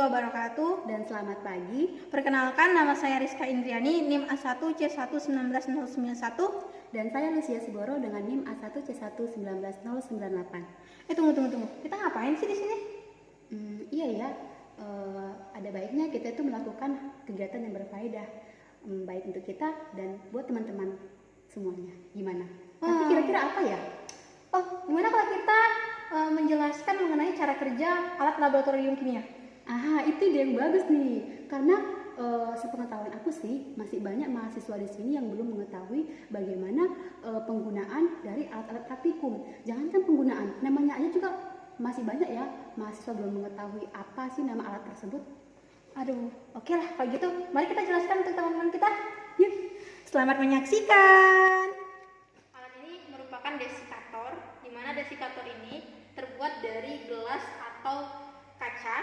wabarakatuh. Dan selamat pagi. Perkenalkan, nama saya Rizka Indriani, NIM A1C11991. Dan saya Lucia Siboro dengan NIM A1C11998. Tunggu. Kita ngapain sih di sini? Iya ya. Ada baiknya kita itu melakukan kegiatan yang berfaedah, baik untuk kita dan buat teman-teman semuanya. Gimana? Tapi kira-kira apa ya? Gimana kalau kita menjelaskan mengenai cara kerja alat laboratorium kimia? Itu ide yang bagus nih. Karena sepengetahuan aku sih masih banyak mahasiswa di sini yang belum mengetahui bagaimana penggunaan dari alat-alat praktikum. Jangankan penggunaan, namanya aja juga masih banyak ya mahasiswa belum mengetahui apa sih nama alat tersebut. Oke lah kalau gitu, mari kita jelaskan untuk teman-teman kita. Yuk, selamat menyaksikan. Alat ini merupakan desikator, di mana desikator ini terbuat dari gelas atau kaca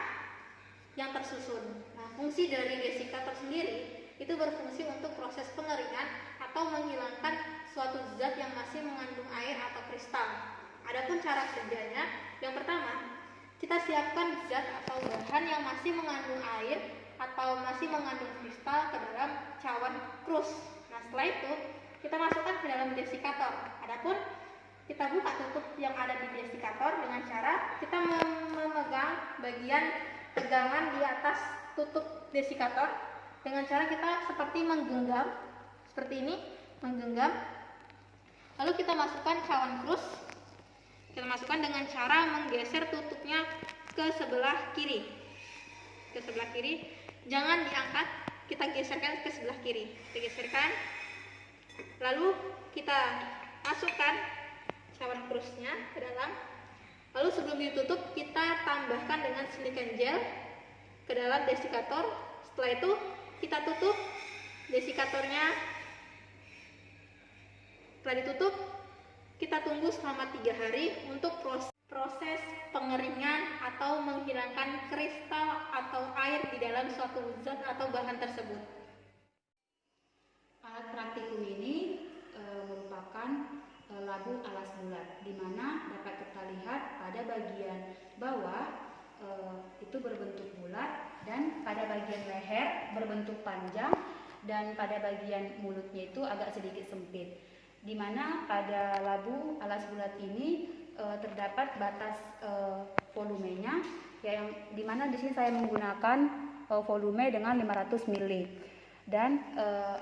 yang tersusun. Nah, fungsi dari desikator sendiri itu berfungsi untuk proses pengeringan atau menghilangkan suatu zat yang masih mengandung air atau kristal. Adapun cara kerjanya, yang pertama, kita siapkan zat atau bahan yang masih mengandung air atau masih mengandung kristal ke dalam cawan krus. Nah, setelah itu kita masukkan ke dalam desikator. Adapun kita buka tutup yang ada di desikator dengan cara kita memegang bagian pegangan di atas tutup desikator dengan cara kita seperti menggenggam, seperti ini, menggenggam. Lalu kita masukkan cawan krus. Kita masukkan dengan cara menggeser tutupnya ke sebelah kiri. Ke sebelah kiri, jangan diangkat, kita geserkan ke sebelah kiri. Kita geserkan. Lalu kita masukkan cawan krusnya ke dalam. Lalu sebelum ditutup, kita tambahkan dengan silikon gel ke dalam desikator. Setelah itu kita tutup desikatornya. Setelah ditutup, kita tunggu selama 3 hari untuk proses pengeringan atau menghilangkan kristal atau air di dalam suatu zat atau bahan tersebut. Alat praktikum ini merupakan labu alas bulat, di mana dapat kita lihat pada bagian bawah itu berbentuk bulat, dan pada bagian leher berbentuk panjang, dan pada bagian mulutnya itu agak sedikit sempit. Di mana pada labu alas bulat ini terdapat batas volumenya, yang di mana di sini saya menggunakan volume dengan 500 ml. Dan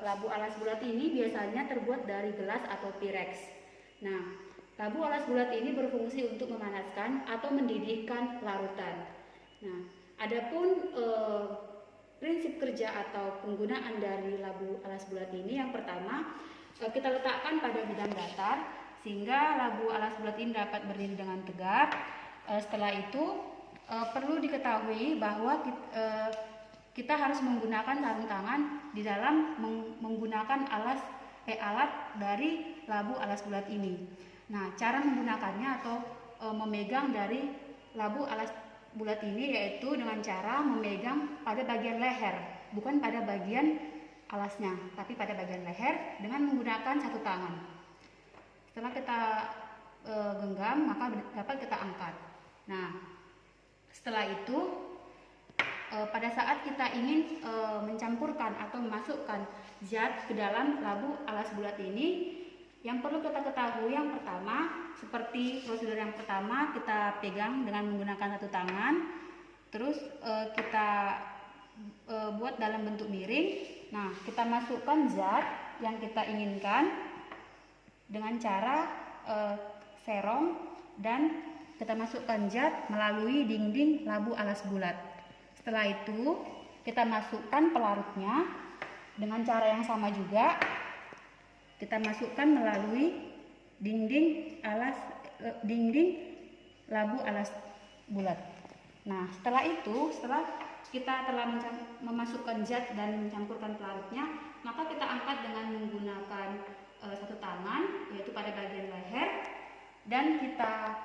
labu alas bulat ini biasanya terbuat dari gelas atau pirex. Nah, labu alas bulat ini berfungsi untuk memanaskan atau mendidihkan larutan. Nah, adapun prinsip kerja atau penggunaan dari labu alas bulat ini, yang pertama, kita letakkan pada bidang datar sehingga labu alas bulat ini dapat berdiri dengan tegak. Setelah itu perlu diketahui bahwa kita harus menggunakan sarung tangan di dalam menggunakan alat dari labu alas bulat ini. Nah, cara menggunakannya atau memegang dari labu alas bulat ini yaitu dengan cara memegang pada bagian leher, bukan pada bagian alasnya, tapi pada bagian leher dengan menggunakan satu tangan. Setelah kita genggam, maka dapat kita angkat. Nah, setelah itu pada saat kita ingin mencampurkan atau memasukkan zat ke dalam labu alas bulat ini, yang perlu kita ketahui yang pertama, seperti prosedur yang pertama, kita pegang dengan menggunakan satu tangan, terus kita buat dalam bentuk miring. Nah, kita masukkan zat yang kita inginkan dengan cara serong, dan kita masukkan zat melalui dinding labu alas bulat. Setelah itu kita masukkan pelarutnya dengan cara yang sama juga. Kita masukkan melalui dinding labu alas bulat. Nah, setelah kita telah memasukkan zat dan mencampurkan pelarutnya, maka kita angkat dengan menggunakan satu tangan, yaitu pada bagian leher, dan kita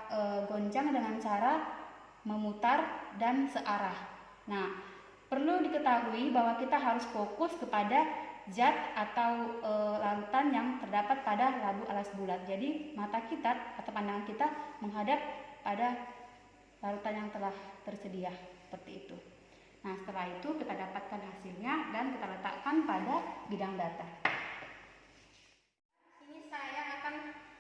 goncang dengan cara memutar dan searah. Nah, perlu diketahui bahwa kita harus fokus kepada zat atau larutan yang terdapat pada labu alas bulat. Jadi mata kita atau pandangan kita menghadap pada larutan yang telah tersedia, seperti itu. Nah, setelah itu kita dapatkan hasilnya dan kita letakkan pada bidang data. Ini saya akan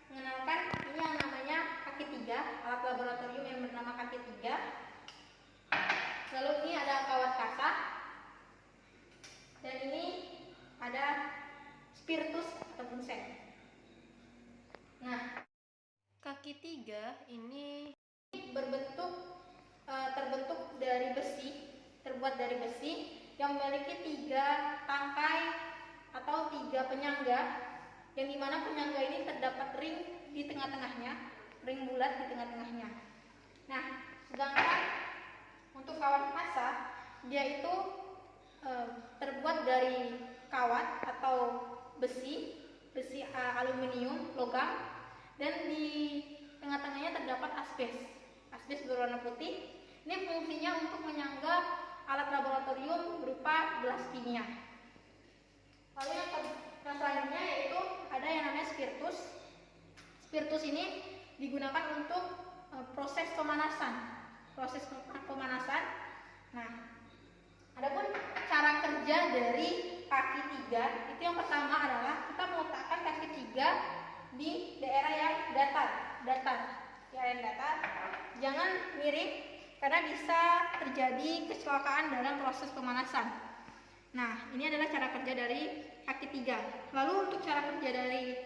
mengenalkan ini yang namanya kaki 3, alat laboratorium yang bernama kaki 3. Lalu ini ada kawat kasa. Dan ini ada spiritus atau bunsen. Nah, kaki 3 ini terbentuk dari besi, terbuat dari besi yang memiliki 3 tangkai atau 3 penyangga, yang dimana penyangga ini terdapat ring di tengah-tengahnya, ring bulat di tengah-tengahnya. Nah, sedangkan untuk kawat kasa dia itu terbuat dari kawat atau besi aluminium, logam, dan di tengah-tengahnya terdapat asbes berwarna putih. Ini fungsinya untuk menyangga alat laboratorium berupa gelas kimia. Lalu yang selanjutnya yaitu ada yang namanya spiritus. Spiritus ini digunakan untuk proses pemanasan. Nah, adapun cara kerja dari kaki 3 itu yang pertama adalah kita meletakkan kaki 3 di daerah yang datar. Jangan miring karena bisa terjadi kecelakaan dalam proses pemanasan. Nah, ini adalah cara kerja dari kaki 3. Lalu untuk cara kerja dari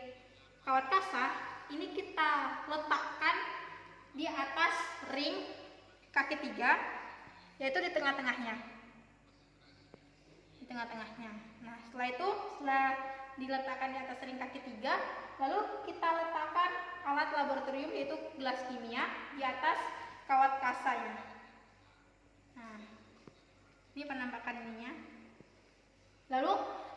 kawat kasa, ini kita letakkan di atas ring kaki 3, yaitu di tengah-tengahnya. Nah, setelah diletakkan di atas ring kaki 3, lalu kita letakkan alat laboratorium yaitu gelas kimia di atas kawat kasanya. Nah, ini penampakan ininya. Lalu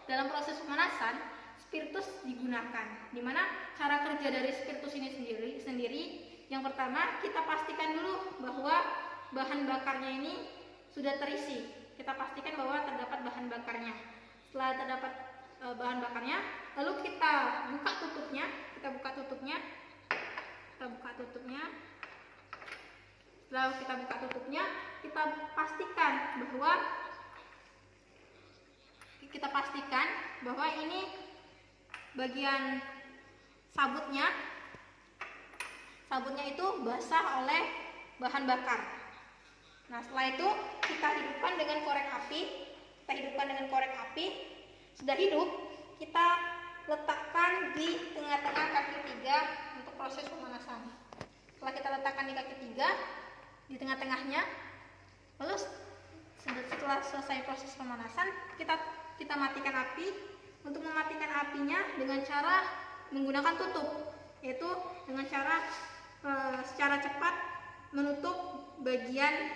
dalam proses pemanasan spiritus digunakan, dimana cara kerja dari spiritus ini sendiri yang pertama kita pastikan dulu bahwa bahan bakarnya ini sudah terisi. Kita pastikan bahwa terdapat bahan bakarnya. Setelah terdapat bahan bakarnya, lalu kita buka tutupnya. Setelah kita buka tutupnya, kita pastikan bahwa ini bagian sabutnya itu basah oleh bahan bakar. Nah, setelah itu kita hidupkan dengan korek api. Sudah hidup, kita letakkan di tengah-tengah kaki 3 untuk proses pemanasan. Setelah kita letakkan di kaki 3 di tengah-tengahnya, lalu setelah selesai proses pemanasan, kita matikan api. Untuk mematikan apinya dengan cara menggunakan tutup, yaitu dengan cara secara cepat menutup bagian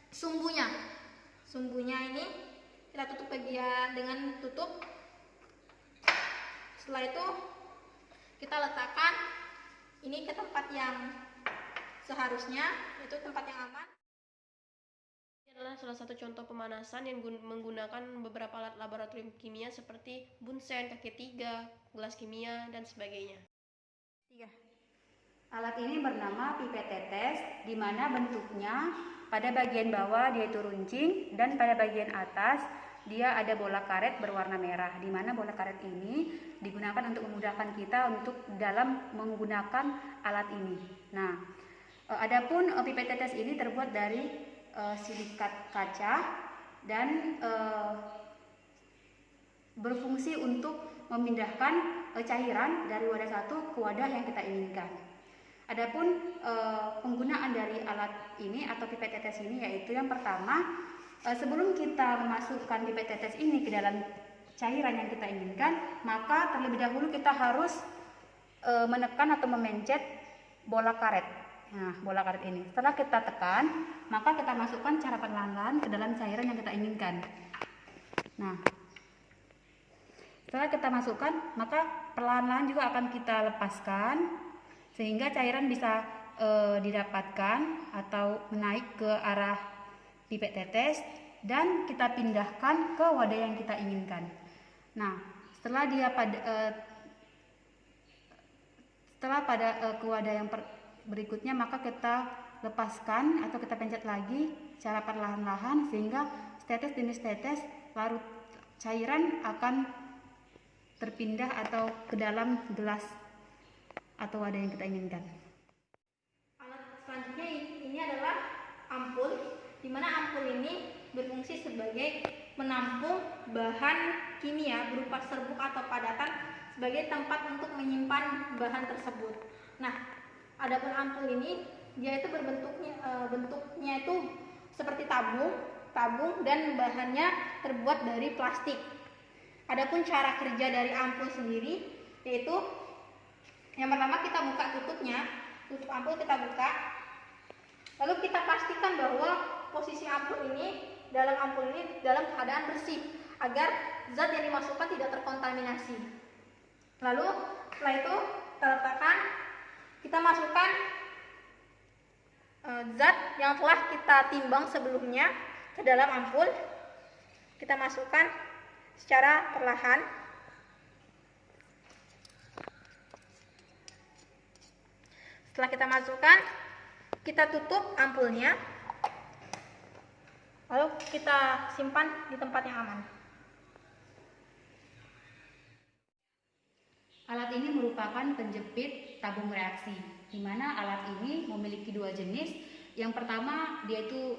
sumbunya. Sumbunya ini kita tutup bagian dengan tutup. Setelah itu kita letakkan ini ke tempat yang seharusnya, yaitu tempat yang aman. Ini adalah salah satu contoh pemanasan yang menggunakan beberapa alat laboratorium kimia seperti bunsen, kaki 3, gelas kimia, dan sebagainya. 3. Alat ini bernama pipet tetes, di mana bentuknya pada bagian bawah dia itu runcing dan pada bagian atas dia ada bola karet berwarna merah, di mana bola karet ini digunakan untuk memudahkan kita untuk dalam menggunakan alat ini. Nah, adapun pipet tetes ini terbuat dari silikat kaca dan berfungsi untuk memindahkan cairan dari wadah satu ke wadah yang kita inginkan. Adapun penggunaan dari alat ini atau pipet tetes ini yaitu yang pertama, sebelum kita memasukkan pipet tetes ini ke dalam cairan yang kita inginkan, maka terlebih dahulu kita harus menekan atau memencet bola karet. Nah, bola karet ini. Setelah kita tekan, maka kita masukkan secara perlahan-lahan ke dalam cairan yang kita inginkan. Nah, setelah kita masukkan, maka perlahan-lahan juga akan kita lepaskan sehingga cairan bisa didapatkan atau menaik ke arah pipet tetes dan kita pindahkan ke wadah yang kita inginkan. Nah, setelah pada ke wadah yang berikutnya, maka kita lepaskan atau kita pencet lagi secara perlahan-lahan sehingga tetes demi tetes larut cairan akan terpindah atau ke dalam gelas atau wadah yang kita inginkan. Alat selanjutnya ini adalah ampul, di mana ampul ini berfungsi sebagai menampung bahan kimia berupa serbuk atau padatan sebagai tempat untuk menyimpan bahan tersebut. Nah, adapun ampul ini dia itu bentuknya itu seperti tabung dan bahannya terbuat dari plastik. Adapun cara kerja dari ampul sendiri yaitu yang pertama kita buka tutupnya, tutup ampul kita buka. Lalu kita pastikan bahwa posisi ampul ini dalam keadaan bersih agar zat yang dimasukkan tidak terkontaminasi. Lalu setelah itu kita masukkan zat yang telah kita timbang sebelumnya ke dalam ampul. Kita masukkan secara perlahan. Setelah kita masukkan, kita tutup ampulnya. Lalu kita simpan di tempat yang aman. Alat ini merupakan penjepit tabung reaksi, di mana alat ini memiliki dua jenis. Yang pertama dia itu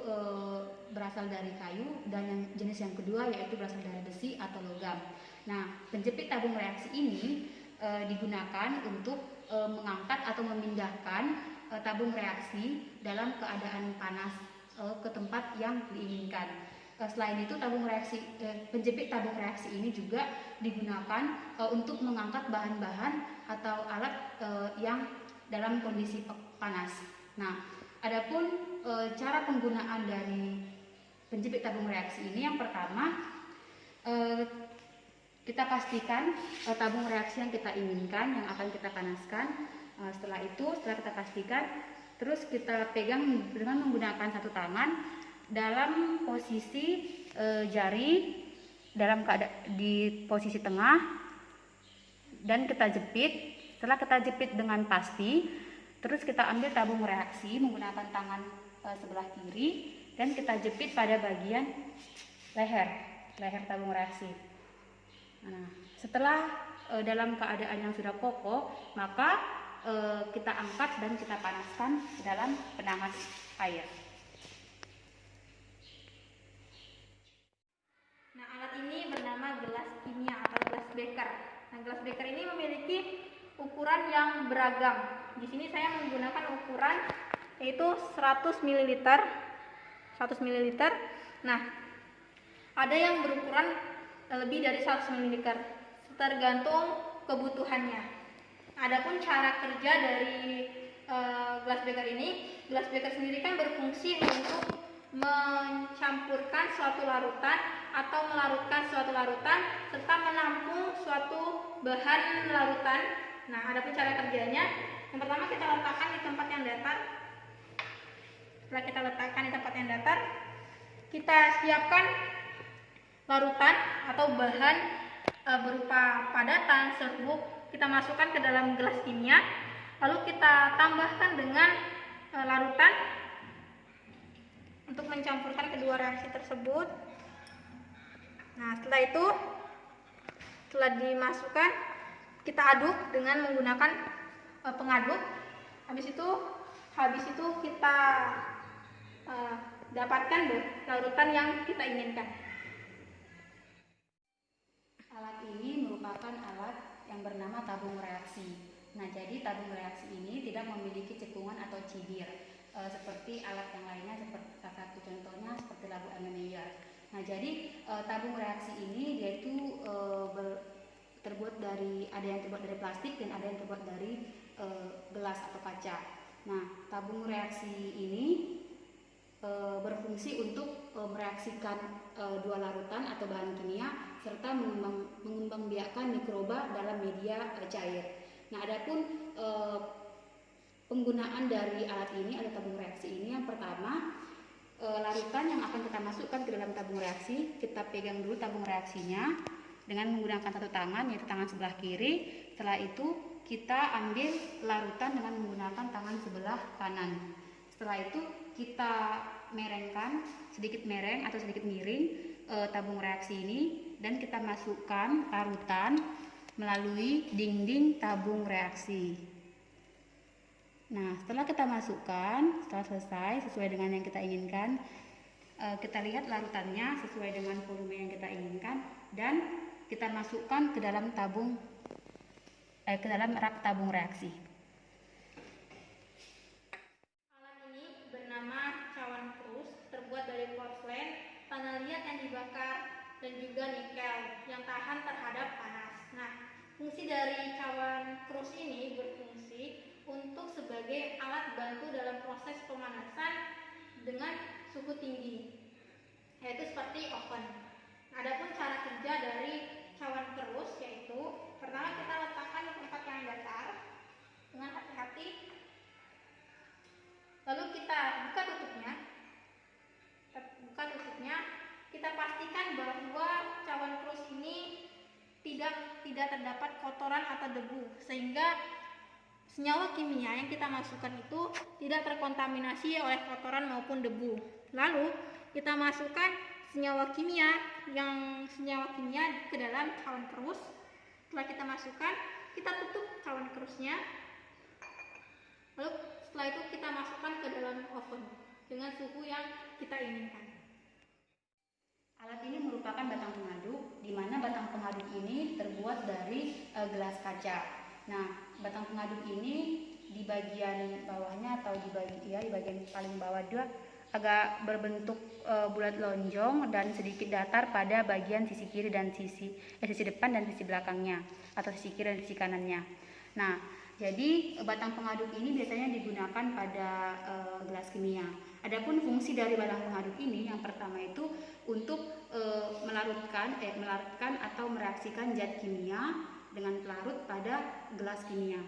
berasal dari kayu, dan yang jenis yang kedua yaitu berasal dari besi atau logam. Nah, penjepit tabung reaksi ini digunakan untuk mengangkat atau memindahkan tabung reaksi dalam keadaan panas ke tempat yang diinginkan. Selain itu, penjepit tabung reaksi ini juga digunakan untuk mengangkat bahan-bahan atau alat yang dalam kondisi panas. Nah, adapun cara penggunaan dari penjepit tabung reaksi ini, yang pertama kita pastikan tabung reaksi yang kita inginkan yang akan kita panaskan. Setelah kita pastikan, terus kita pegang dengan menggunakan satu tangan dalam posisi jari di posisi tengah, dan kita jepit. Setelah kita jepit dengan pasti, terus kita ambil tabung reaksi menggunakan tangan sebelah kiri, dan kita jepit pada bagian leher tabung reaksi. Nah, setelah dalam keadaan yang sudah kokoh, maka kita angkat dan kita panaskan dalam penanas air. Nah, alat ini bernama gelas kimia atau gelas beker. Nah, gelas beker ini memiliki ukuran yang beragam. Di sini saya menggunakan ukuran yaitu 100 ml. 100 ml. Nah, ada yang berukuran lebih dari 100 ml, tergantung kebutuhannya. Adapun cara kerja dari gelas beker ini, gelas beker sendiri kan berfungsi untuk mencampurkan suatu larutan atau melarutkan suatu larutan serta menampung suatu bahan larutan. Nah, adapun cara kerjanya, yang pertama kita letakkan di tempat yang datar. Setelah kita letakkan di tempat yang datar, kita siapkan larutan atau bahan berupa padatan, serbuk, kita masukkan ke dalam gelas kimia, lalu kita tambahkan dengan larutan untuk mencampurkan kedua reaksi tersebut. Nah, setelah dimasukkan, kita aduk dengan menggunakan pengaduk. Habis itu kita dapatkan larutan yang kita inginkan. Alat ini merupakan alat yang bernama tabung reaksi. Nah, jadi tabung reaksi ini tidak memiliki cekungan atau cibir seperti alat yang lainnya, seperti salah satu contohnya seperti labu Ameneyer. Nah, jadi tabung reaksi ini dia itu ada yang terbuat dari plastik dan ada yang terbuat dari gelas atau kaca. Nah, tabung reaksi ini berfungsi untuk mereaksikan dua larutan atau bahan kimia serta mengembangbiakkan mikroba dalam media cair. Nah, adapun penggunaan dari alat ini, alat tabung reaksi ini, yang pertama larutan yang akan kita masukkan ke dalam tabung reaksi, kita pegang dulu tabung reaksinya dengan menggunakan satu tangan, yaitu tangan sebelah kiri. Setelah itu kita ambil larutan dengan menggunakan tangan sebelah kanan. Setelah itu kita merengkan, sedikit mereng atau sedikit miring tabung reaksi ini, dan kita masukkan larutan melalui dinding tabung reaksi. Nah, setelah kita masukkan, setelah selesai sesuai dengan yang kita inginkan, kita lihat larutannya sesuai dengan volume yang kita inginkan, dan kita masukkan ke dalam rak tabung reaksi. Alat ini bernama cawan krus, terbuat dari porselen, tanah liat yang dibakar, dan juga nikel yang tahan terhadap panas. Nah, fungsi dari cawan krus ini berfungsi untuk sebagai alat bantu dalam proses pemanasan dengan suhu tinggi, yaitu seperti oven. Adapun cara kerja dari cawan krus yaitu pertama kita letakkan di tempat yang datar dengan hati-hati, lalu kita buka tutupnya, kita pastikan bahwa cawan krus ini tidak terdapat kotoran atau debu, sehingga senyawa kimia yang kita masukkan itu tidak terkontaminasi oleh kotoran maupun debu. Lalu kita masukkan senyawa kimia ke dalam cawan krus. Setelah kita masukkan, kita tutup cawan krusnya. Lalu setelah itu kita masukkan ke dalam oven dengan suhu yang kita inginkan. Alat ini merupakan batang pengaduk, di mana batang pengaduk ini terbuat dari gelas kaca. Nah, batang pengaduk ini di bagian bawahnya atau di bagian paling bawah dia agak berbentuk bulat lonjong dan sedikit datar pada bagian sisi kiri dan sisi depan dan sisi belakangnya, atau sisi kiri dan sisi kanannya. Nah, jadi batang pengaduk ini biasanya digunakan pada gelas kimia. Adapun fungsi dari batang pengaduk ini, yang pertama itu untuk melarutkan atau mereaksikan zat kimia dengan pelarut pada gelas kimia.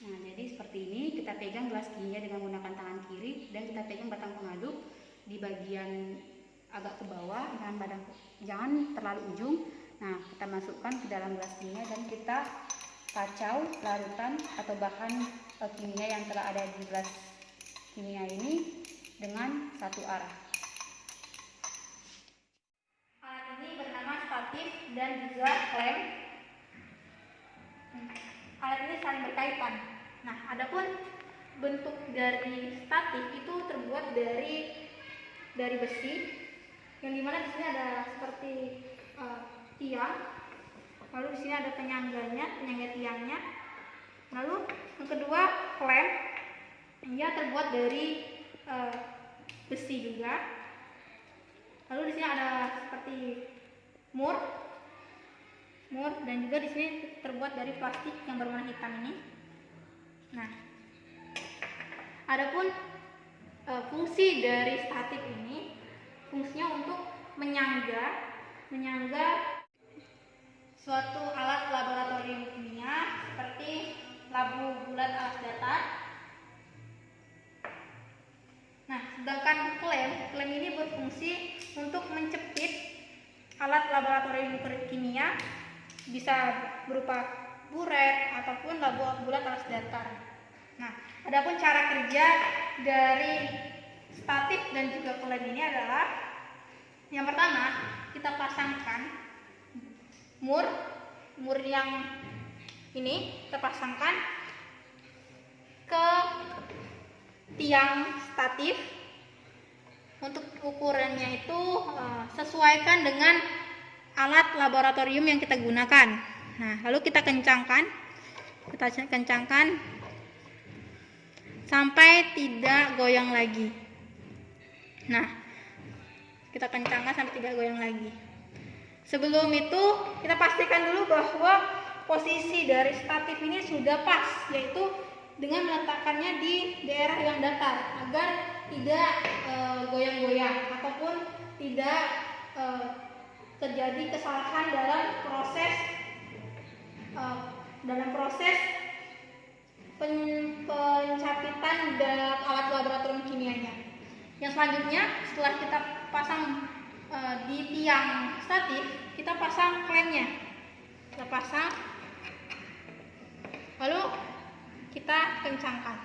Nah, jadi seperti ini, kita pegang gelas kimia dengan menggunakan tangan kiri, dan kita pegang batang pengaduk di bagian agak ke bawah, jangan terlalu ujung. Nah, kita masukkan ke dalam gelas kimia dan kita kacau larutan atau bahan kimia yang telah ada di gelas kimia ini dengan satu arah. Alat ini bernama statif dan juga klem. Alat ini saling berkaitan. Nah, adapun bentuk dari statif itu terbuat dari besi, yang dimana di sini ada seperti tiang. Lalu di sini ada penyangga tiangnya. Lalu yang kedua klem, yang terbuat dari besi juga. Lalu di sini ada seperti mur, dan juga di sini terbuat dari plastik yang berwarna hitam ini. Nah, adapun fungsi dari statif ini, fungsinya untuk menyangga suatu alat laboratorium kimia seperti labu bulat alas datar. Nah, sedangkan klem ini berfungsi untuk mencepit alat laboratorium kimia, bisa berupa buret ataupun labu bulat alas datar. Nah, adapun cara kerja dari statif dan juga klem ini adalah, yang pertama kita pasangkan mur yang ini kita pasangkan ke tiang statif. Untuk ukurannya itu sesuaikan dengan alat laboratorium yang kita gunakan. Nah, lalu kita kencangkan sampai tidak goyang lagi. Nah, kita kencangkan sampai tidak goyang lagi. Sebelum itu kita pastikan dulu bahwa posisi dari statif ini sudah pas, yaitu dengan meletakkannya di daerah yang datar agar tidak goyang-goyang ataupun tidak terjadi kesalahan dalam proses pencapitan alat laboratorium kimianya. Yang selanjutnya, setelah kita pasang di tiang statif, kita pasang klemnya. Kita pasang, lalu kita kencangkan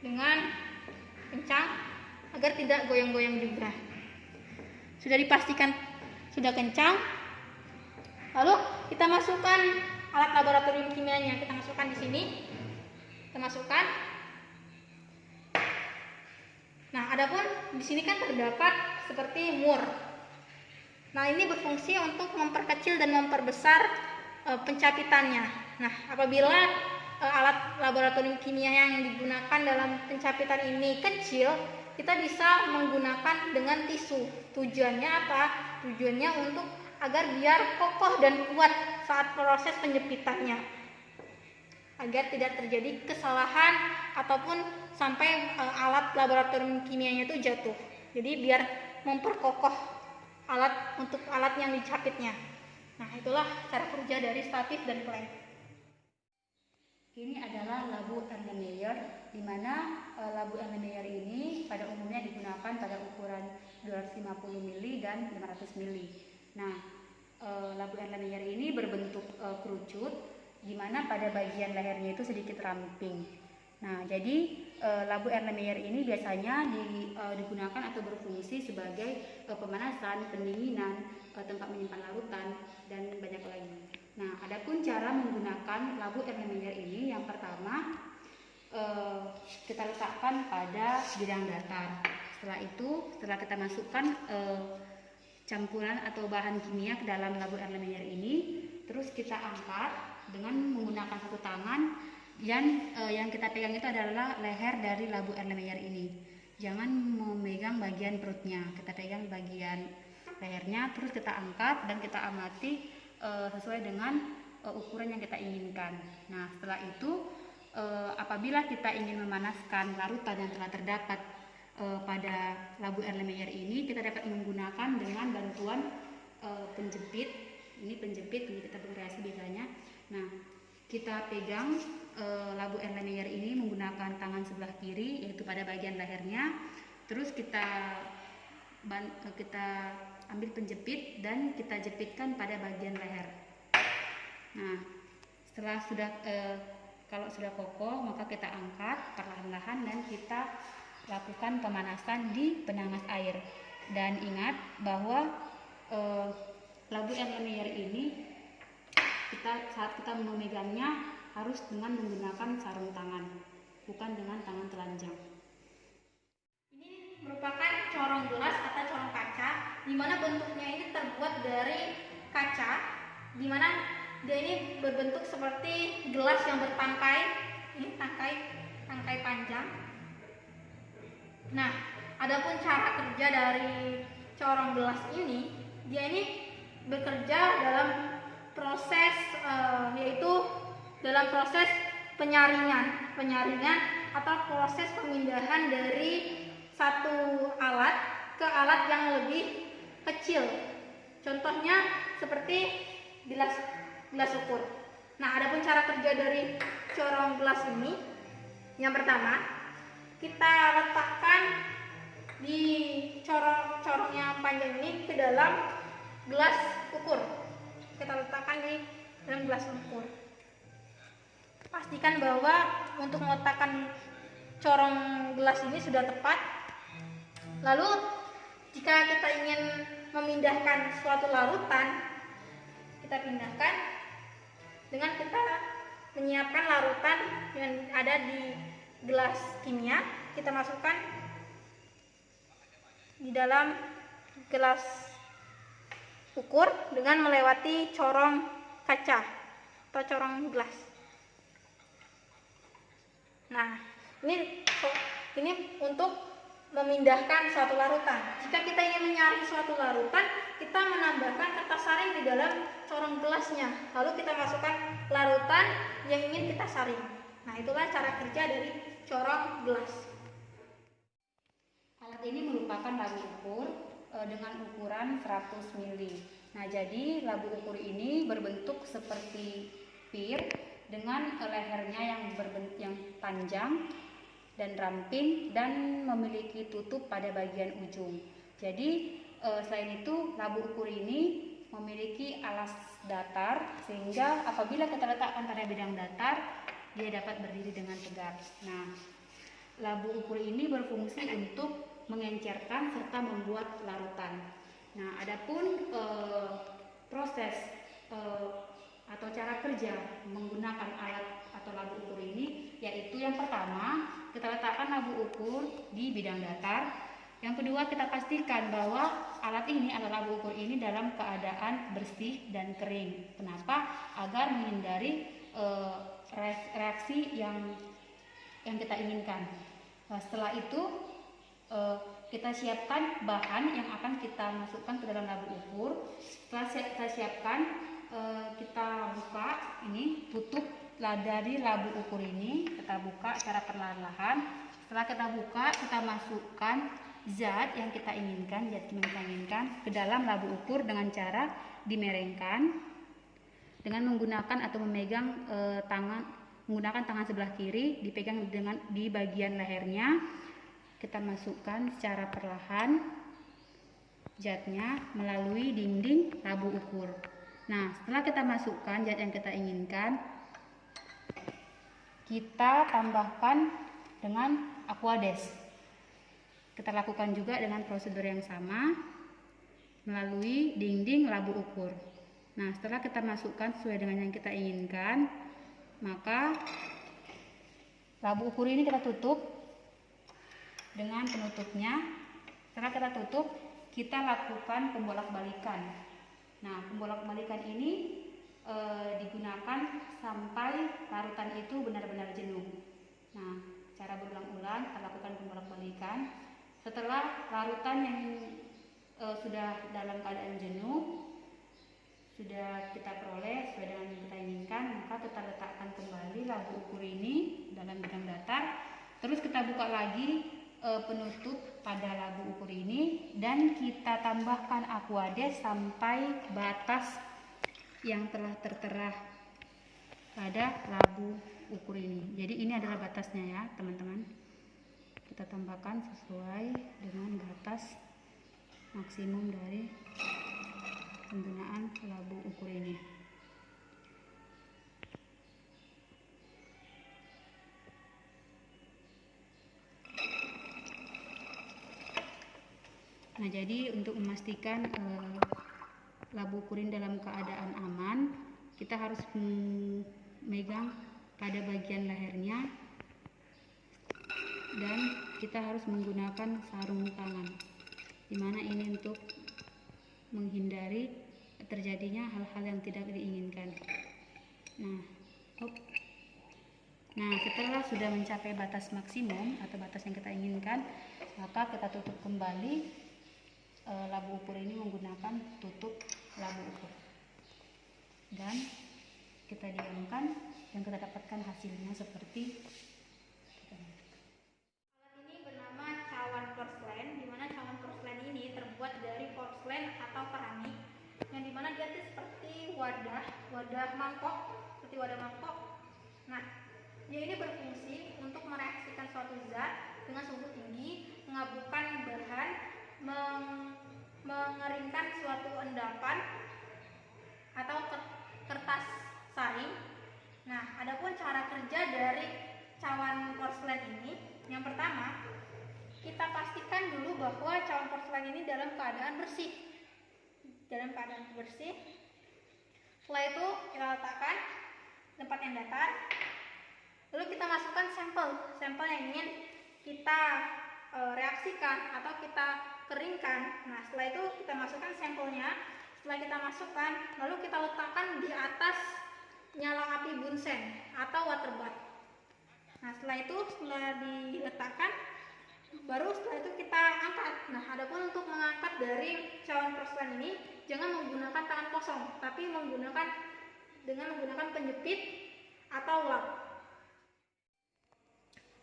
dengan kencang. agar tidak goyang-goyang juga. Sudah dipastikan sudah kencang, lalu kita masukkan alat laboratorium kimianya. Kita masukkan di sini. Kita masukkan. Nah, adapun di sini kan terdapat seperti mur. Nah, ini berfungsi untuk memperkecil dan memperbesar pencapitannya. Nah, apabila alat laboratorium kimia yang digunakan dalam pencapitan ini kecil, kita bisa menggunakan dengan tisu. Tujuannya apa? Tujuannya untuk agar biar kokoh dan kuat saat proses penjepitannya, agar tidak terjadi kesalahan ataupun sampai alat laboratorium kimianya itu jatuh. Jadi biar memperkokoh alat yang dicapitnya. Nah, itulah cara kerja dari statis dan klem. Ini adalah labu Erlenmeyer, di mana labu Erlenmeyer ini pada umumnya digunakan pada ukuran 250 mili dan 500 mili. Nah, labu Erlenmeyer ini berbentuk kerucut, di mana pada bagian lehernya itu sedikit ramping. Nah, jadi labu Erlenmeyer ini biasanya digunakan atau berfungsi sebagai pemanasan, pendinginan, tempat menyimpan larutan, dan banyak lagi. Nah, adapun cara menggunakan labu Erlenmeyer ini, yang pertama kita letakkan pada bidang datar. Setelah itu, setelah kita masukkan campuran atau bahan kimia ke dalam labu Erlenmeyer ini, terus kita angkat dengan menggunakan satu tangan, dan yang kita pegang itu adalah leher dari labu Erlenmeyer ini. Jangan memegang bagian perutnya, kita pegang bagian lehernya, terus kita angkat dan kita amati sesuai dengan ukuran yang kita inginkan. Nah, setelah itu apabila kita ingin memanaskan larutan yang telah terdapat pada labu Erlenmeyer ini, kita dapat menggunakan dengan bantuan penjepit. Ini penjepit yang kita berkreasi biasanya. Nah, kita pegang labu Erlenmeyer ini menggunakan tangan sebelah kiri, yaitu pada bagian lehernya. Terus kita ambil penjepit dan kita jepitkan pada bagian leher. Nah, setelah kalau sudah kokoh, maka kita angkat perlahan-lahan dan kita lakukan pemanasan di penangas air. Dan ingat bahwa labu Erlenmeyer ini saat kita memegangnya harus dengan menggunakan sarung tangan, bukan dengan tangan telanjang. Ini merupakan corong gelas atau corong kaca, di mana bentuknya ini terbuat dari kaca, di mana dia ini berbentuk seperti gelas yang bertangkai, ini tangkai panjang. Nah, adapun cara kerja dari corong gelas ini, dia ini bekerja dalam proses yaitu dalam proses penyaringan atau proses pemindahan dari satu alat ke alat yang lebih kecil. Contohnya seperti gelas ukur. Nah, adapun cara kerja dari corong gelas ini, yang pertama kita letakkan di corongnya panjang ini ke dalam gelas ukur. Kita letakkan di dalam gelas ukur. Pastikan bahwa untuk meletakkan corong gelas ini sudah tepat. Lalu jika kita ingin memindahkan suatu larutan, kita pindahkan dengan kita menyiapkan larutan yang ada di gelas kimia. Kita masukkan di dalam gelas ukur dengan melewati corong kaca atau corong gelas. Nah, ini untuk memindahkan suatu larutan. Jika kita ingin menyaring suatu larutan, kita menambahkan kertas saring di dalam corong gelasnya. Lalu kita masukkan larutan yang ingin kita saring. Nah, itulah cara kerja dari corong gelas. Alat ini merupakan labu ukur dengan ukuran 100 mili. Nah, jadi labu ukur ini berbentuk seperti pir dengan lehernya yang panjang dan ramping dan memiliki tutup pada bagian ujung. Jadi selain itu labu ukur ini memiliki alas datar, sehingga apabila kita letakkan pada bidang datar, dia dapat berdiri dengan tegak. Nah, labu ukur ini berfungsi untuk mengencerkan serta membuat larutan. Nah, adapun proses atau cara kerja menggunakan alat atau labu ukur ini, yaitu yang pertama kita letakkan labu ukur di bidang datar. Yang kedua, kita pastikan bahwa alat labu ukur ini dalam keadaan bersih dan kering. Kenapa? Agar menghindari reaksi yang kita inginkan. Nah, setelah itu kita siapkan bahan yang akan kita masukkan ke dalam labu ukur. Setelah kita siapkan, kita buka ini, tutup dari labu ukur ini, kita buka secara perlahan-lahan. Setelah kita buka, kita masukkan zat yang kita inginkan, ke dalam labu ukur dengan cara dimerengkan dengan menggunakan atau memegang menggunakan tangan sebelah kiri, dipegang di bagian lehernya. Kita masukkan secara perlahan zatnya melalui dinding labu ukur. Nah, setelah kita masukkan zat yang kita inginkan, kita tambahkan dengan aquades. Kita lakukan juga dengan prosedur yang sama melalui dinding labu ukur. Nah, setelah kita masukkan sesuai dengan yang kita inginkan, maka labu ukur ini kita tutup dengan penutupnya. Setelah kita tutup, kita lakukan pembolak-balikan. Nah, pembolak-balikan ini digunakan sampai larutan itu benar-benar jenuh. Nah, cara berulang-ulang kita lakukan pembolak-balikan. Setelah larutan yang sudah dalam keadaan jenuh, sudah kita peroleh sesuai dengan yang kita inginkan, maka kita letakkan kembali labu ukur ini dalam bidang datar. Terus kita buka lagi penutup pada labu ukur ini dan kita tambahkan aquades sampai batas yang telah tertera pada labu ukur ini. Jadi ini adalah batasnya ya teman-teman. Kita tambahkan sesuai dengan batas maksimum dari penggunaan labu ukur ini. Nah, jadi untuk memastikan labu ukurin dalam keadaan aman, kita harus memegang pada bagian lehernya dan kita harus menggunakan sarung tangan, dimana ini untuk menghindari terjadinya hal-hal yang tidak diinginkan. Nah, setelah sudah mencapai batas maksimum atau batas yang kita inginkan, maka kita tutup kembali labu ukur ini menggunakan tutup labu ukur dan kita diamkan dan kita dapatkan hasilnya seperti alat ini bernama cawan porselen, di mana cawan porselen ini terbuat dari porselen atau keramik, yang dimana dia itu seperti wadah mangkok. Nah, dia ini berfungsi untuk mereaksikan suatu zat dengan suhu tinggi, mengabukan bahan, mengeringkan suatu endapan atau kertas saring. Nah, adapun cara kerja dari cawan porselen ini, yang pertama, kita pastikan dulu bahwa cawan porselen ini dalam keadaan bersih. Setelah itu kita letakkan tempat yang datar. Lalu kita masukkan sampel yang ingin kita reaksikan atau kita keringkan. Nah, setelah itu kita masukkan sampelnya. Setelah kita masukkan, lalu kita letakkan di atas nyala api bunsen atau water bath. Nah, setelah diletakkan, baru setelah itu kita angkat. Nah, adapun untuk mengangkat dari cawan porselen ini, jangan menggunakan tangan kosong, tapi menggunakan penjepit atau lap.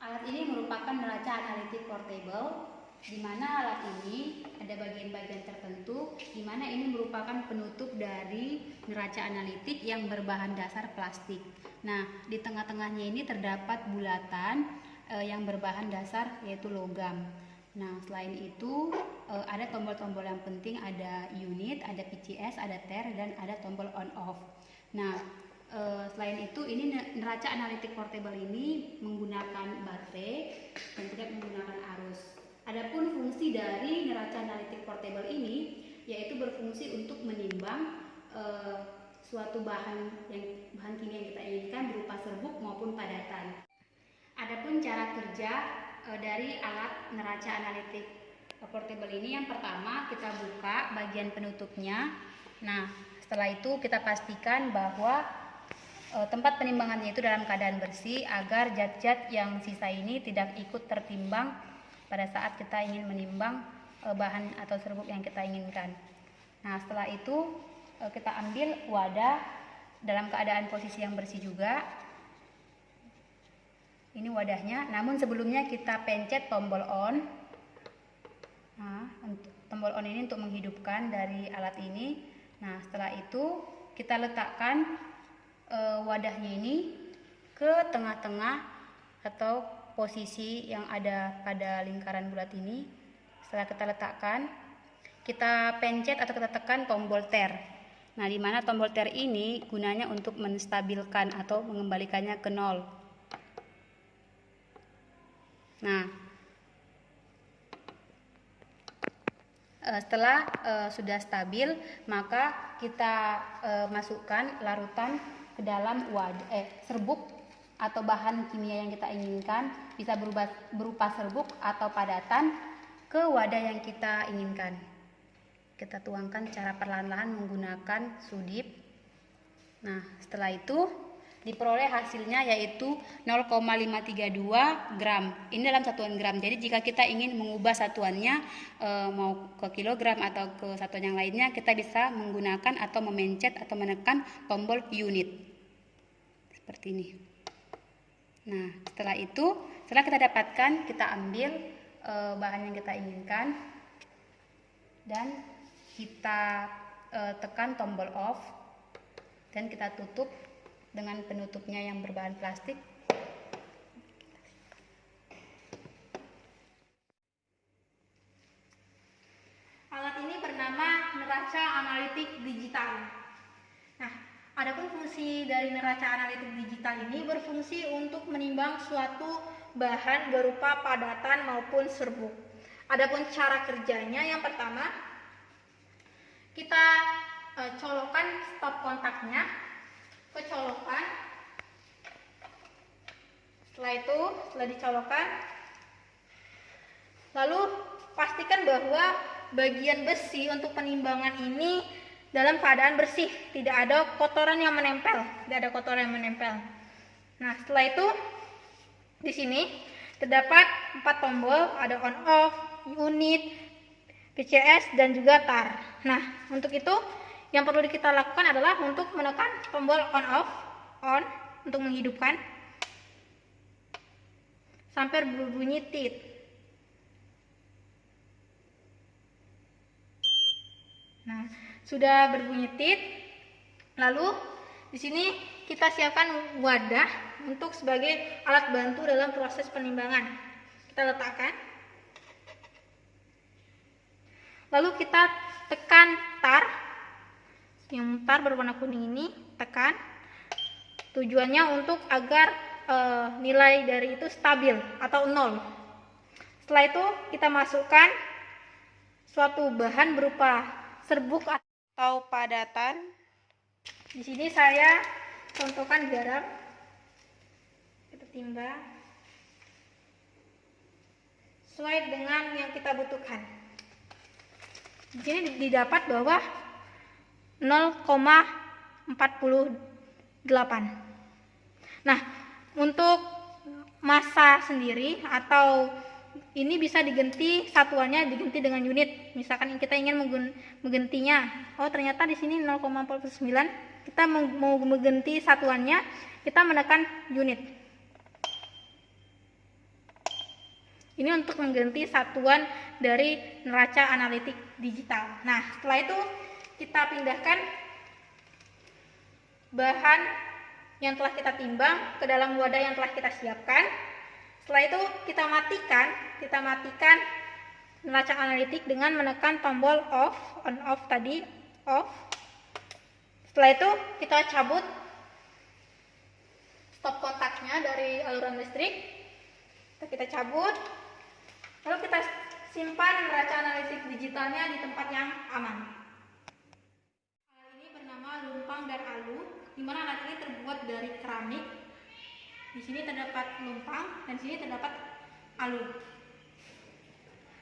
Alat ini merupakan neraca analitik portable, di mana alat ini ada bagian-bagian tertentu, di mana ini merupakan penutup dari neraca analitik yang berbahan dasar plastik. Nah, di tengah-tengahnya ini terdapat bulatan yang berbahan dasar yaitu logam. Nah, selain itu ada tombol-tombol yang penting, ada unit, ada PCS, ada ter, dan ada tombol on off. Nah, selain itu ini neraca analitik portable ini menggunakan baterai dan tidak menggunakan arus. Adapun fungsi dari neraca analitik portable ini yaitu berfungsi untuk menimbang suatu bahan kimia yang kita inginkan berupa serbuk maupun padatan. Adapun cara kerja dari alat neraca analitik portable ini, yang pertama kita buka bagian penutupnya. Nah, setelah itu kita pastikan bahwa tempat penimbangannya itu dalam keadaan bersih agar zat-zat yang sisa ini tidak ikut tertimbang pada saat kita ingin menimbang bahan atau serbuk yang kita inginkan. Nah, setelah itu kita ambil wadah dalam keadaan posisi yang bersih juga. Ini wadahnya, namun sebelumnya kita pencet tombol on. Nah, tombol on ini untuk menghidupkan dari alat ini. Nah, setelah itu kita letakkan wadahnya ini ke tengah-tengah atau posisi yang ada pada lingkaran bulat ini. Setelah kita letakkan, kita pencet atau kita tekan tombol ter. Nah, di mana tombol ter ini gunanya untuk menstabilkan atau mengembalikannya ke nol. Nah, setelah sudah stabil, maka kita masukkan larutan ke dalam serbuk atau bahan kimia yang kita inginkan, bisa berupa serbuk atau padatan, ke wadah yang kita inginkan. Kita tuangkan secara perlahan-lahan menggunakan sudip. Nah, setelah itu diperoleh hasilnya yaitu 0,532 gram. Ini dalam satuan gram. Jadi jika kita ingin mengubah satuannya mau ke kilogram atau ke satuan yang lainnya, kita bisa menggunakan atau memencet atau menekan tombol unit. Seperti ini. Nah, setelah kita dapatkan, kita ambil bahan yang kita inginkan dan kita tekan tombol off dan kita tutup dengan penutupnya yang berbahan plastik. Alat ini bernama neraca analitik digital. Nah, adapun fungsi dari neraca analitik digital ini berfungsi untuk menimbang suatu bahan berupa padatan maupun serbuk. Adapun cara kerjanya, yang pertama kita colokkan stop kontaknya ke colokan. Setelah dicolokkan, lalu pastikan bahwa bagian besi untuk penimbangan ini dalam keadaan bersih, tidak ada kotoran yang menempel, Nah, setelah itu di sini terdapat 4 tombol, ada on off, unit, PCS dan juga tar. Nah, untuk itu yang perlu kita lakukan adalah untuk menekan tombol on untuk menghidupkan sampai berbunyi tit. Nah, sudah berbunyi tit. Lalu di sini kita siapkan wadah untuk sebagai alat bantu dalam proses penimbangan. Kita letakkan. Lalu kita tekan tar. Yang tar berwarna kuning ini, tekan. Tujuannya untuk agar nilai dari itu stabil atau 0. Setelah itu kita masukkan suatu bahan berupa serbuk atau padatan. Di sini saya contohkan garam. Kita timbang sesuai dengan yang kita butuhkan. Di sini didapat bahwa 0,48. Nah, untuk massa sendiri atau ini bisa satuannya diganti dengan unit. Misalkan kita ingin menggantinya, ternyata di sini 0,49. Kita mau mengganti satuannya, kita menekan unit. Ini untuk mengganti satuan dari neraca analitik digital. Nah, setelah itu kita pindahkan bahan yang telah kita timbang ke dalam wadah yang telah kita siapkan. Setelah itu kita matikan neraca analitik dengan menekan tombol off, on off tadi, off. Setelah itu kita cabut stop kontaknya dari aluran listrik. Kita cabut. Lalu kita simpan neraca analisis digitalnya di tempat yang aman. Alat ini bernama lumpang dan alu, di mana alat ini terbuat dari keramik. Di sini terdapat lumpang dan di sini terdapat alu.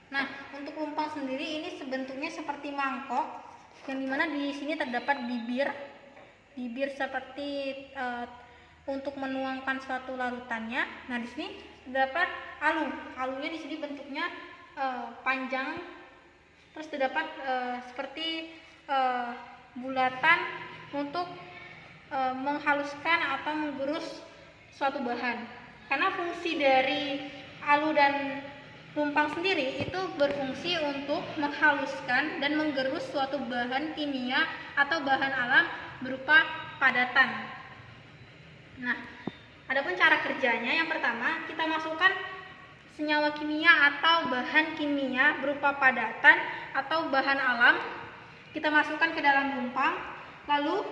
Nah, untuk lumpang sendiri ini sebentuknya seperti mangkok, yang dimana di sini terdapat bibir seperti untuk menuangkan suatu larutannya. Nah, di sini terdapat alu. Alunya di sini bentuknya panjang, terus terdapat seperti bulatan untuk menghaluskan atau menggerus suatu bahan. Karena fungsi dari alu dan lumpang sendiri itu berfungsi untuk menghaluskan dan menggerus suatu bahan kimia atau bahan alam berupa padatan. Nah, adapun cara kerjanya, yang pertama kita masukkan senyawa kimia atau bahan kimia berupa padatan atau bahan alam, kita masukkan ke dalam lumpang, lalu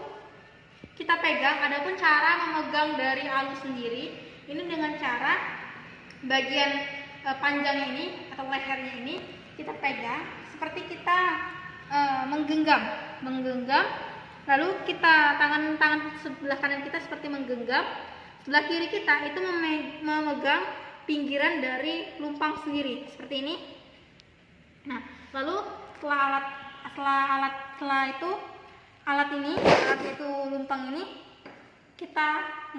kita pegang. Adapun cara memegang dari alu sendiri, ini dengan cara bagian panjangnya ini atau lehernya ini kita pegang seperti kita menggenggam, lalu kita tangan sebelah kanan kita seperti menggenggam, sebelah kiri kita itu memegang pinggiran dari lumpang sendiri seperti ini. Nah, lalu alat itu lumpang ini kita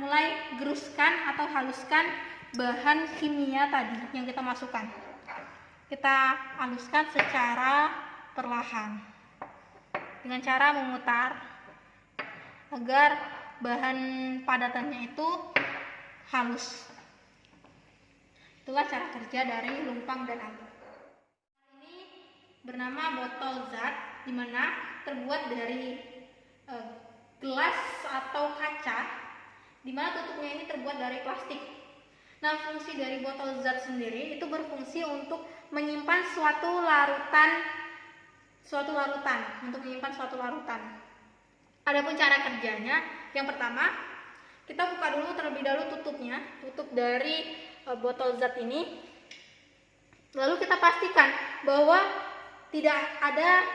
mulai geruskan atau haluskan bahan kimia tadi yang kita masukkan. Kita haluskan secara perlahan dengan cara memutar agar bahan padatannya itu halus. Itulah cara kerja dari lumpang dan alu. Ini bernama botol zat, di mana terbuat dari gelas atau kaca, di mana tutupnya ini terbuat dari plastik. Nah, fungsi dari botol zat sendiri itu berfungsi untuk menyimpan suatu larutan, Adapun cara kerjanya, yang pertama kita buka dulu terlebih dahulu tutup dari botol zat ini. Lalu kita pastikan bahwa tidak ada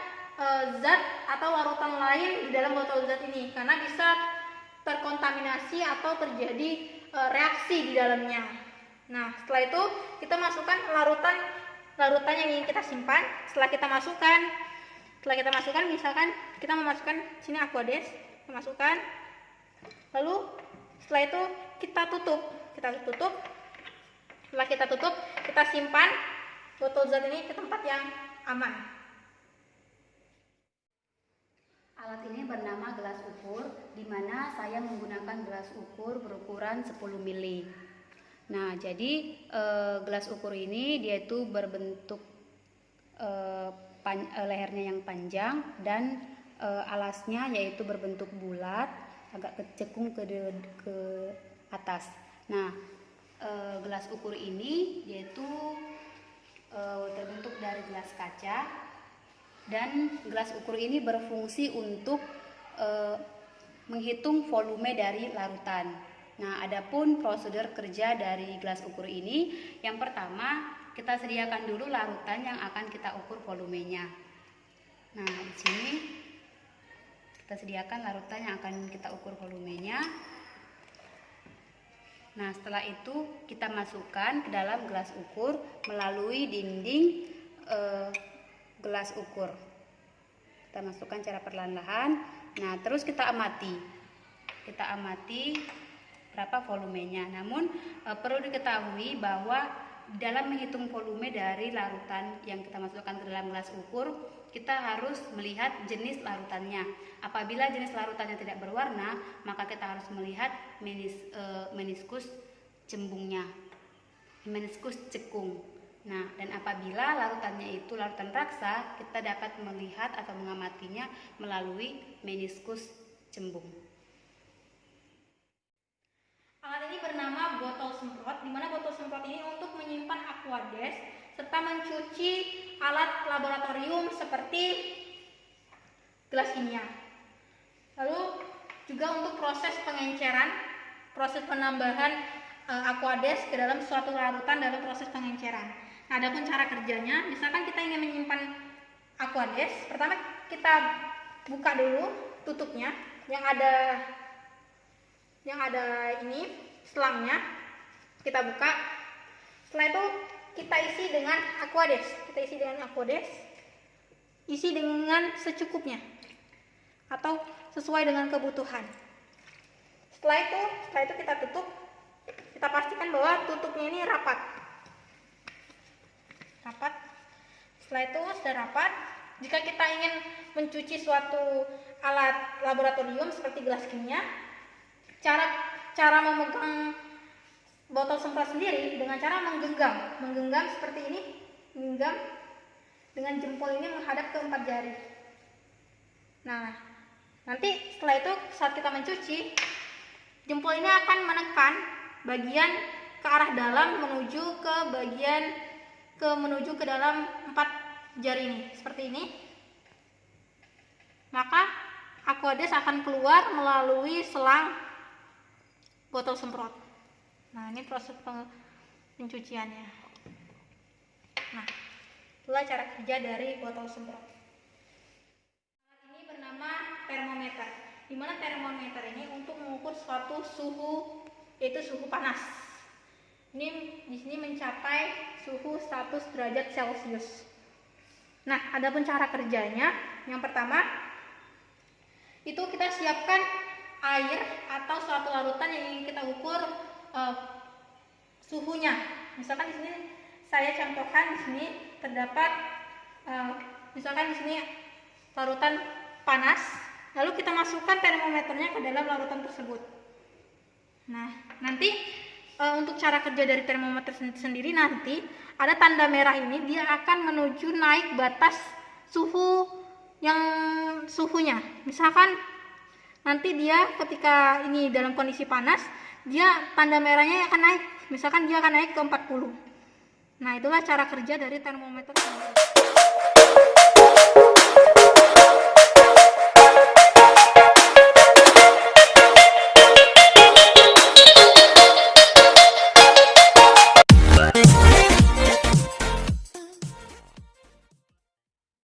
zat atau larutan lain di dalam botol zat ini, karena bisa terkontaminasi atau terjadi reaksi di dalamnya. Nah, setelah itu kita masukkan larutan yang ingin kita simpan. Setelah kita masukkan, misalkan kita memasukkan sini Aquades, kita masukkan. Lalu setelah itu kita tutup. Setelah kita tutup, kita simpan botol zat ini ke tempat yang aman. Alat ini bernama gelas ukur, di mana saya menggunakan gelas ukur berukuran 10 mili. Nah, jadi gelas ukur ini dia itu berbentuk lehernya yang panjang dan alasnya yaitu berbentuk bulat, agak kecekung ke atas. Nah, gelas ukur ini yaitu terbentuk dari gelas kaca, dan gelas ukur ini berfungsi untuk menghitung volume dari larutan. Nah, adapun prosedur kerja dari gelas ukur ini, yang pertama kita sediakan dulu larutan yang akan kita ukur volumenya. Nah, di sini kita sediakan larutan yang akan kita ukur volumenya. Nah, setelah itu kita masukkan ke dalam gelas ukur melalui dinding gelas ukur. Kita masukkan secara perlahan-lahan. Nah, terus kita amati berapa volumenya. Namun perlu diketahui bahwa dalam menghitung volume dari larutan yang kita masukkan ke dalam gelas ukur, kita harus melihat jenis larutannya. Apabila jenis larutannya tidak berwarna, maka kita harus melihat meniskus cembungnya, meniskus cekung. Nah, dan apabila larutannya itu larutan raksa, kita dapat melihat atau mengamatinya melalui meniskus cembung. Alat ini bernama botol semprot, di mana botol semprot ini untuk menyimpan Aquades serta mencuci alat laboratorium seperti gelas kimia. Lalu juga untuk proses pengenceran, proses penambahan Aquades ke dalam suatu larutan dalam proses pengenceran. Adapun cara kerjanya, misalkan kita ingin menyimpan Aquades, pertama kita buka dulu tutupnya yang ada ini selangnya, kita buka. Setelah itu kita isi dengan Aquades, isi dengan secukupnya atau sesuai dengan kebutuhan. Setelah itu kita tutup, kita pastikan bahwa tutupnya ini rapat. Setelah itu sudah rapat, jika kita ingin mencuci suatu alat laboratorium seperti gelas kimia, cara memegang botol semprot sendiri dengan cara menggenggam seperti ini, menggenggam dengan jempol ini menghadap ke 4 jari. Nah, nanti setelah itu saat kita mencuci, jempol ini akan menekan bagian ke arah dalam menuju ke dalam 4 jari ini, seperti ini. Maka Aquades akan keluar melalui selang botol semprot. Nah, ini proses pencuciannya. Nah, itulah cara kerja dari botol semprot. Alat ini bernama termometer. Di mana termometer ini untuk mengukur suatu suhu, yaitu suhu panas. Ini di sini mencapai suhu 100 derajat Celcius. Nah, adapun cara kerjanya, yang pertama itu kita siapkan air atau suatu larutan yang ingin kita ukur suhunya. Misalkan di sini saya contohkan, di sini terdapat misalkan di sini larutan panas, lalu kita masukkan termometernya ke dalam larutan tersebut. Nah, nanti untuk cara kerja dari termometer sendiri, nanti ada tanda merah ini, dia akan menuju naik batas suhunya. Misalkan nanti dia ketika ini dalam kondisi panas, dia tanda merahnya akan naik. Misalkan dia akan naik ke 40. Nah, itulah cara kerja dari termometer sendiri.